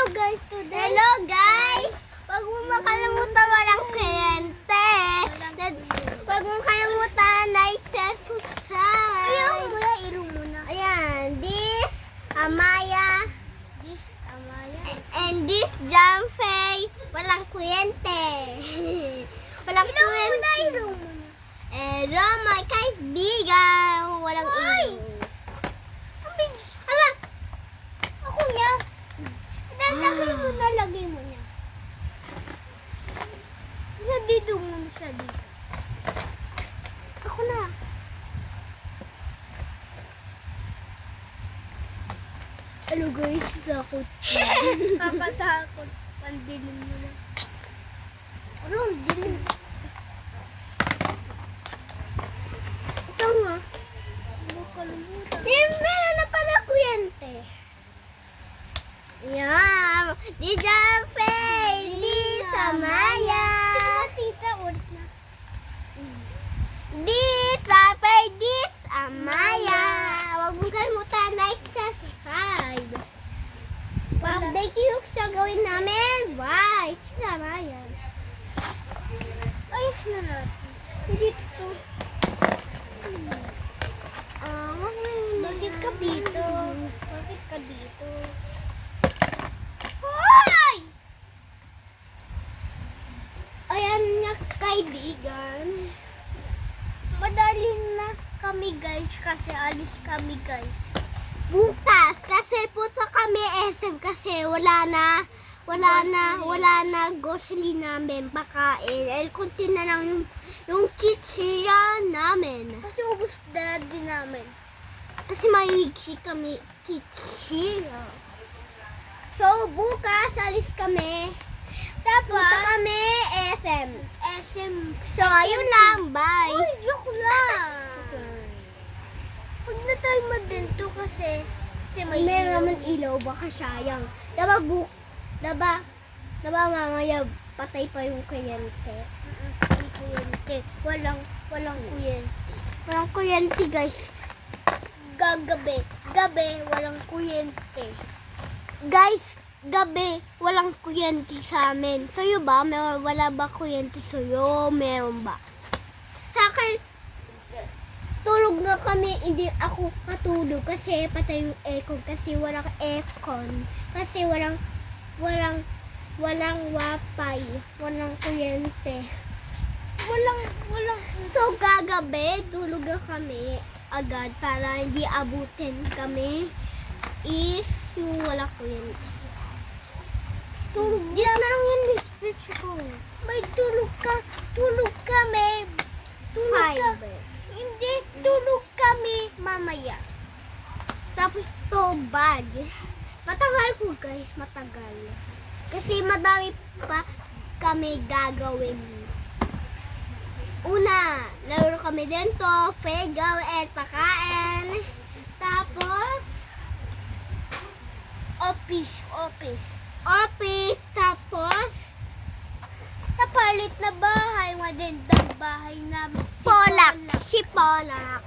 guys, today. Hello guys! Huwag mo makalimutan walang kuryente. Huwag mo kalimutan like sa subscribe. Ayun muna, ilong muna. Ayan, this Amaya This, Amaya. and this Jamfey. Walang kuryente. Walang Ilong muna, kuryente. ilong muna. Pero may kaibigan. Walang Hoy! ilong. Hala! Ako niya. Lagay mo niya. Sa dito muna siya dito. Ako na. Ano guys, takot. Papatakot. Pandilim mo na. Ano, dilim. Ito nga. Ano kalimutan? Meron na pala kuryente. Yeah, di Jamfey, di Amaya. Tita, ulit na. This Jamfey, this Amaya. Huwag mong kalimutan like sa subscribe. Pa-update yung sa gawin namin. Right, sa Amaya. Ayos na natin. Dito. Bakit ka dito? Bakit ka dito? Hoy! Ayan nga kaibigan. Madali na kami guys kasi alis kami guys. Bukas kasi puto kami SM kasi wala na grocery namin pakain. El konti na lang yung chichiya namin. Kasi ubos na din namin. Kasi mahilig kami chichiya. So bukas alis kami. Tapos, Punta kami SM. SM. So ayun lang, bye. Uy, joke lang. Huwag na tayo madento kasi may Meron ilaw. naman ilaw, baka sayang. Diba mamaya patay pa yung kuryente. Hindi kuryente. Walang kuryente. Walang kuryente guys. Gabi, walang kuryente. Guys, gabi, walang kuryente sa amin. Sa'yo ba? Wala ba kuryente sa'yo? Meron ba? Sa akin, tulog na kami. Hindi ako katulog kasi patay yung aircon. Kasi walang aircon. Kasi walang wifi. Walang kuryente. Walang. So, gagabi, tulog na kami agad para hindi abutin kami is yung wala kuryente. Tulog Di na lang yung speech ko. May tulog kami. Five. Hindi, tulog kami mamaya. Tapos to bag. Matagal po guys, matagal. Kasi madami pa kami gagawin. Una, laro kami dito, fegaw at pakain. Tapos, Office. tapos, Napalit na bahay, magandang bahay namin. si Polak.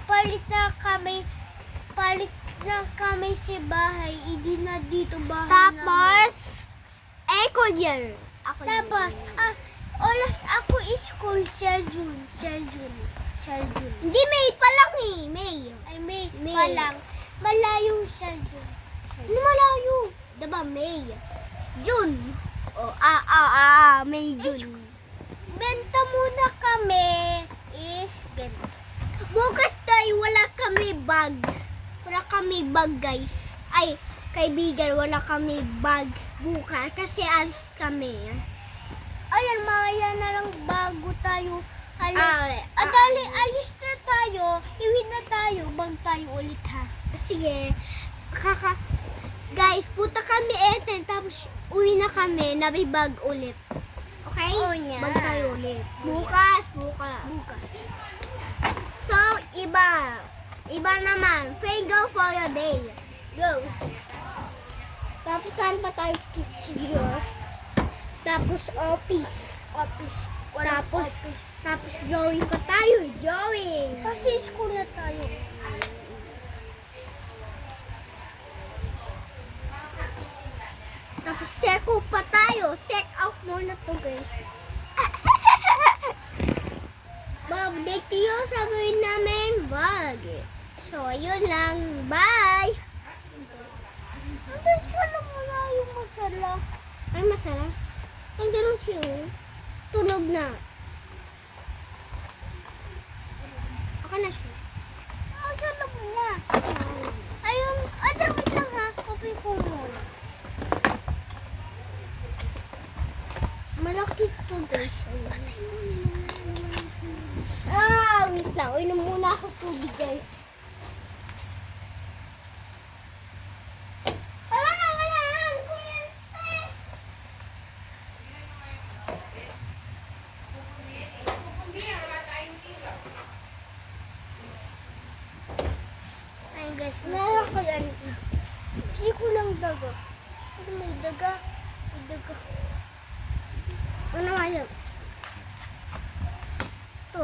Palit na kami si bahay. Hindi na dito bahay namin. Tapos, echo yan. Ako Tapos, yan. oras ako school sa June. Hindi, May pa lang eh. May. Ay, May May. pa lang. Malayo sa June. Ano malayo? Diba, May? June. Oh, May, June. Benta muna kami is ganito. Bukas tayo, wala kami bag. Wala kami bag, guys. Ay, kaibigan, wala kami bag bukas kasi alis kami. Ayan, mamaya na lang bago tayo. Dali. Alis na tayo. Iwi na tayo. Bag tayo ulit ha. Sige. Guys, puta kami SM, tapos uwi na kami, nabibag ulit. Okay? Oo niya. Bag tayo ulit. Bukas. So, iba naman. Faye, go for your day. Go. Tapos kan pa tayo kitchen. Tapos office. Tapos drawing pa tayo. Drawing. Kasi school na tayo. Tapos check out pa tayo. Check out muna to guys. Update kayo sa gawin namin vlog. So, yun lang. Bye! Nandun siya lang wala yung masala. Ay, masala. Ang ganun siya. Tunog na. Ako na siya. Masala mo na. Ayun, wait lang ha. Copy ko muna. Malaki to guys. Wait lang. Inom muna ako tubig guys. Ayun guys, Meron ko yan. hindi ko lang daga. Ano may daga? May daga. Ano nga yun? So,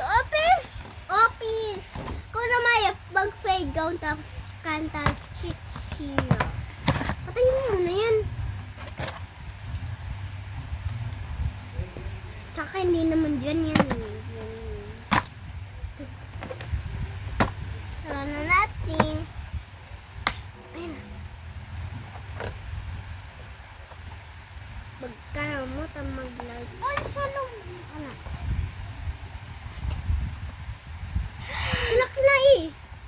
Office! office! Kung na may mag-fade gown tapos kanta chichina. Patayin mo muna yan. Tsaka hindi naman dyan yan. Sara na natin. Ayun na. Magkaramot ang mag-light. Ay, sana Ano? Laki na eh.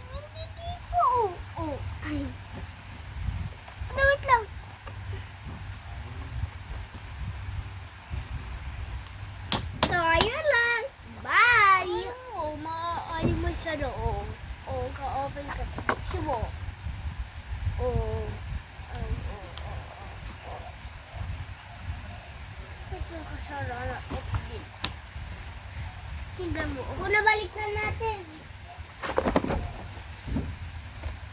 hindi dito. Oh. Ay. Wait lang. So, ayun lang. Bye! Oo, maaayos mo siya noong. Oo, ka-open ka siya. Siya mo. Oo. Ito kasalanan. Ito din. Tingnan mo. Kung nabalik na natin.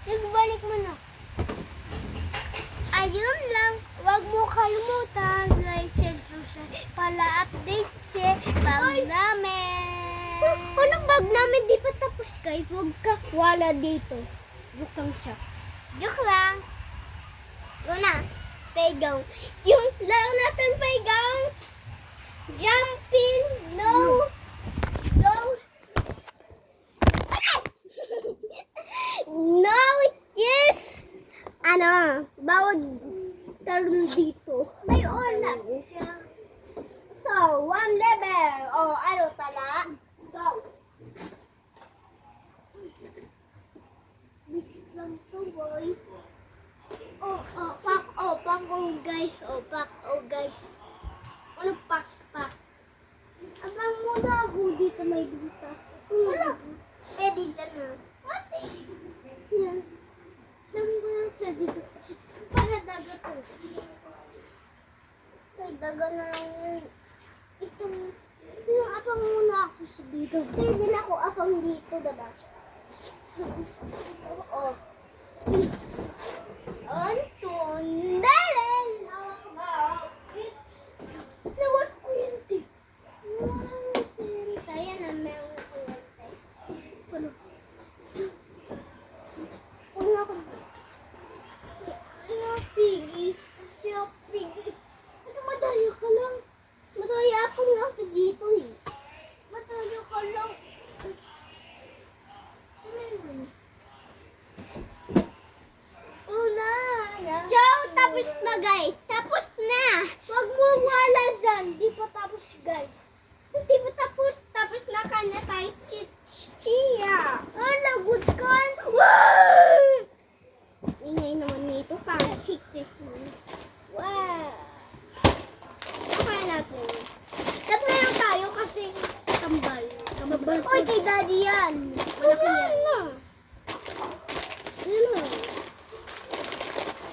Nagbalik mo na. Ayun lang. Huwag mo kalimutan. Like, share, subscribe. Para update siya. Bag namin. Anong bag namin? Di pa tapos guys. Huwag ka wala dito. Joke lang siya. Joke lang. Go na. Paygown. Yung laro natin paygown. Jumping. No. Go. No. Yes. Ano? Bawag talon dito. May orna siya. So, one level. O, ano tala? Go. Bisip lang to, boy. Pack, guys. Pack, guys. Ano pack? Abang muna ako dito may butas. Wala. Pwede dyan na. Ate. Yan. Sabi ko lang siya dito. Para dagat to. Ay, dagat na lang yun. Itong, yung apang muna ako sa dito. Pwede din ako apang dito, diba? Oh. Please. Anton. Dalen! Nawat ko yun, te. Kaya na meron ko yun, te. Ano? Huwag na ako. Siya, Piggy. Ano, madaya ka lang. Madaya ako nga ako dito, eh. Madaya ka lang. Sino yun? Ciao! Tapos na, guys. Tapos na. Huwag mo wala dyan. Di pa tapos, guys. Di pa tapos. Tapos na kanya tayo. Chichiya. Lagot ka. Wow! Ingay naman nito. Parang secret mo. Wow! Okay natin. Dapat na lang tayo kasi tambal. Oy, kay daddy yan. Malaki yan. Ano?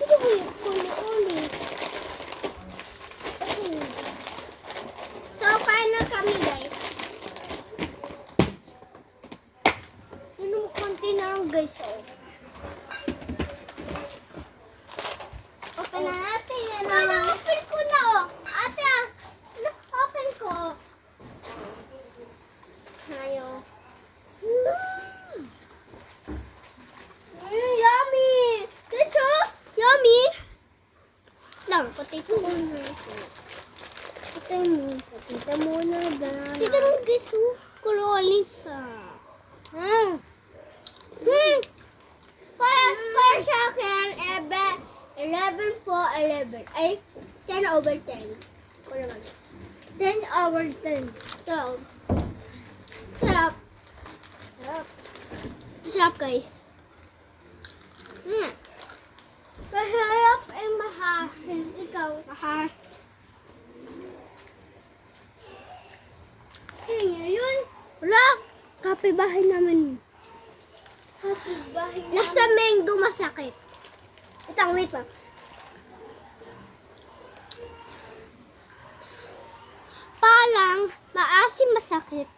Ito ko yung ulit. So, paano kami, guys? Ano mo, konti na lang, guys, oh. Open na natin. Na-open ko na, oh. Ate, na-open ko. Ayaw. Tito ko na. Tita muna ba? Tito mo guys, kulolis para sa akin, 11 po, 11. Ay, 10 over 10. Ko naman. 10 over 10. So, sarap. Sarap guys. Masarap ay mahasin. Ikaw. Mahal. Sino yun? Wala. Kapibahay naman. Kapitbahay Nasa mango masakit. Itang wait lang. Palang maasim masakit.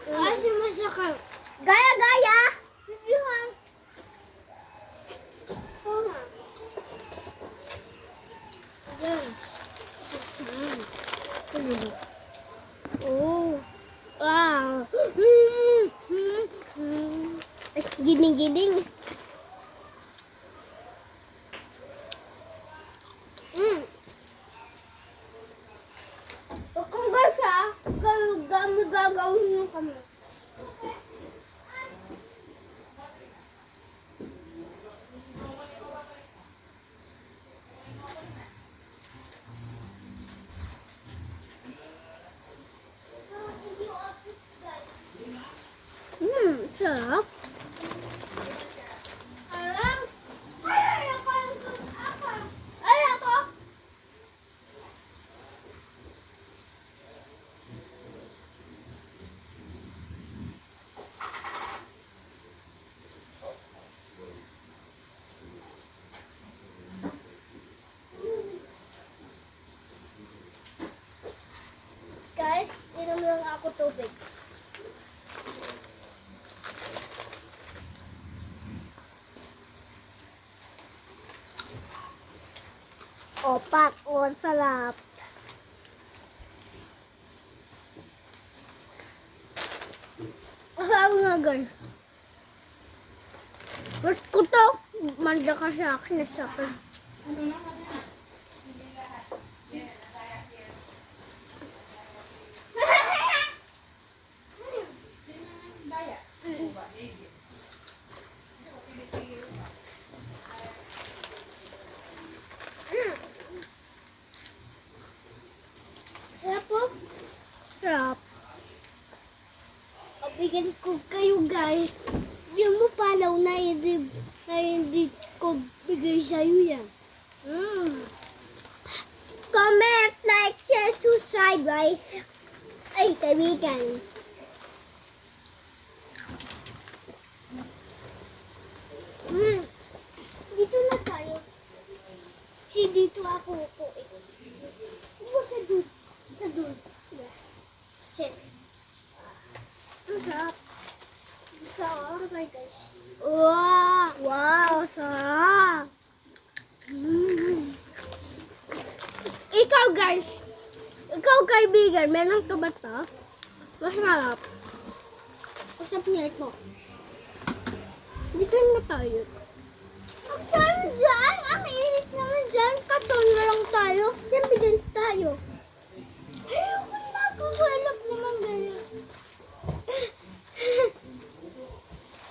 Kasi masakit. Gaya-gaya. Bibihang. Oo nga. Yan. Oh. Wow. Ay, giling-giling. Kung gasa, gagawin mo kami. Sarap. Alam? Ay, ako. Ay, ako. Guys, inom lang ako tubig. Opat, sarap. Masarap nga guys. Gusto ko to. Manda ka sa akin. Sa akin. Sarap po. Sarap. Pabigyan ko kayo guys. Hindi mo palaw na hindi ko bigay sa'yo yan. Comment, like, share, subscribe guys. Ay, kaibigan. Dito na tayo. Dito ako po. Upo sa doon. Sa doon. Sit. Ang sarap. Sarap guys. Wow! Wow! Sarap! Ikaw guys. Ikaw kaibigan. Meron ka ba ito? Masarap. Usap niya ito. Dito na tayo. Ang tayo dyan. Ang init naman dyan. Katon na lang tayo. Siyempre din tayo. Ayoko na. Kukulap naman ganyan.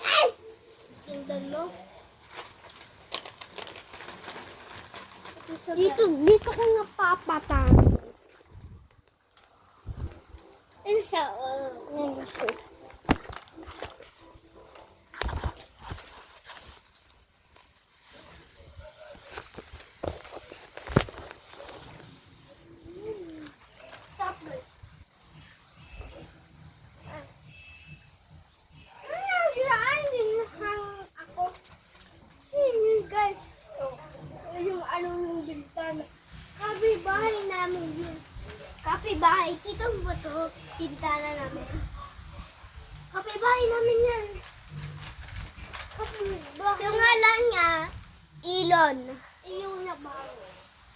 Ay! Tingnan mo. Dito ko napapatan. Isa, ngayon. Kapitbahay namin yun. Kapitbahay, tito mo ba to? Tintana namin. Kapitbahay namin yan. Kapitbahay. Yung ngalan niya, Ilon. Yung nabaro.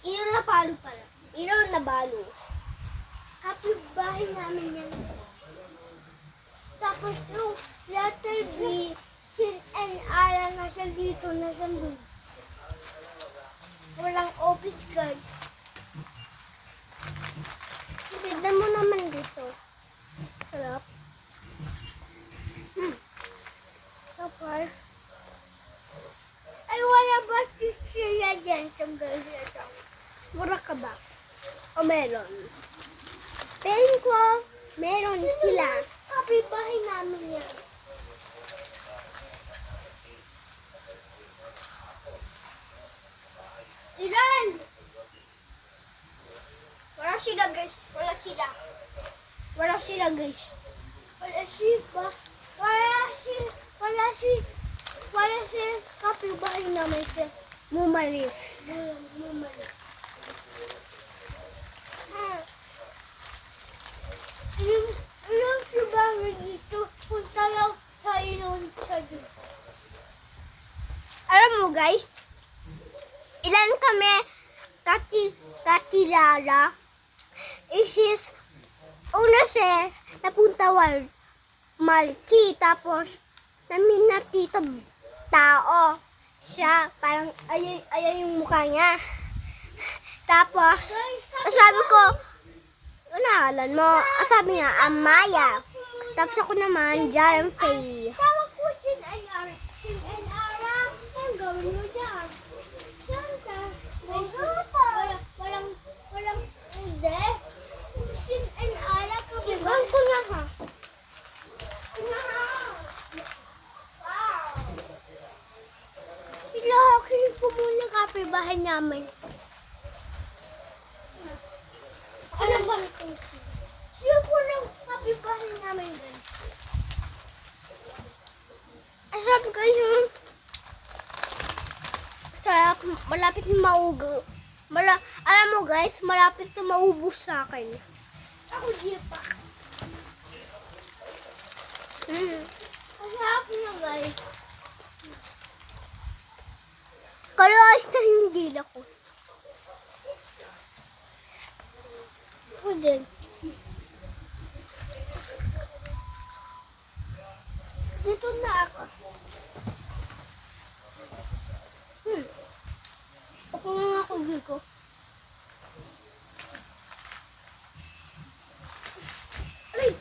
Ilon na palo pala. Ilon na balo. Kapitbahay namin yan. Tapos yung letter B, sin and I nasa dito, nasa doon. Walang office, guys. Tignan mo naman dito. Sarap. Tapos, ay wala ba sila dyan sa guys ito? Mura ka ba? O meron? Tingin ko, meron sila. Kapitbahay namin yan. Ilan? Wala sila guys. Wala sila. Wala sila guys. Wala sila. Wala si kapitbahay namin siya. Mumalis. Mumalis. Yung si bahay dito, punta lang sa ilon sa dito. Alam mo guys, ilan kami kakilala? Isis, una siya, napunta Malki, tapos namin nakita tao. Siya, parang ayay yung mukha niya. Tapos, sabi ko, unahalan mo. Sabi niya, Amaya. Tapos ako naman, Jan Faye. Tawag ko, Sin Ara. Ang gawin mo dyan? Saan ka? Walang, hindi. Sin Ara ka ba? Iwan ko na ha. Ilahakin ko muna kapitbahay namin. Ano ba ito? Siya po lang kapitbahay namin din. Ay, sabi ko yun. Sarap, malapit na maugo. Alam mo guys, malapit na maubos sa akin. Ako di pa. Masarap na guys. Kaya na hindi ako. Ako din. Dito na ako. Ako nga ako dito. Aray!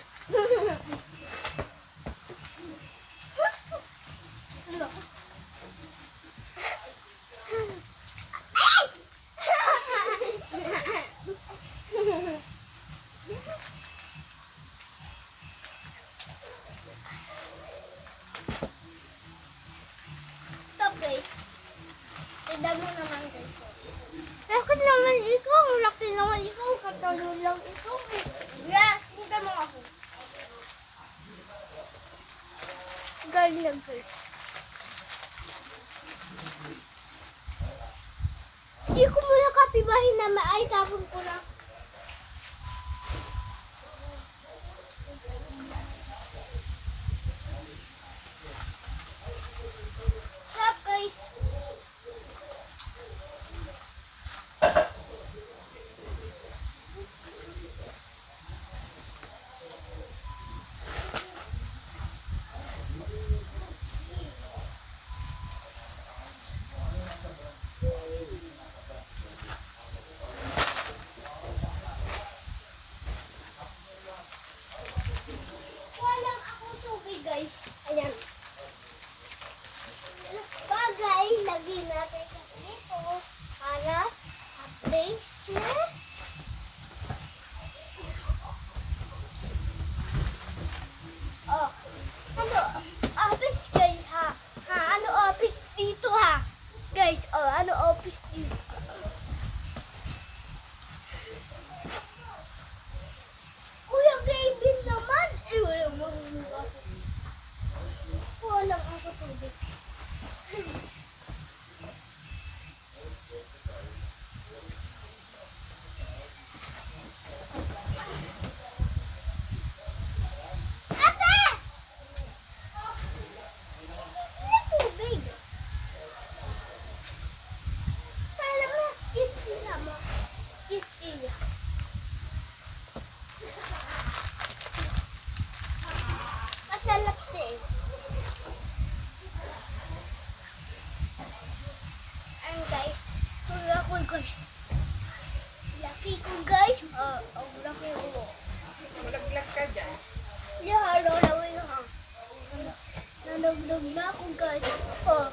Stop guys. Tignan mo naman guys. Bakit naman ikaw? Laki naman ikaw. Katalo lang ikaw eh. Yeah, tignan mo ako. Galing lang guys. Hindi ko muna kapibahin na maay. Tapon ko lang. Stop guys. guys. Laki ko guys. Ang laki ko. Malaglag ka dyan. Hindi, halo na ha. Nanugnog na ako guys. Oh,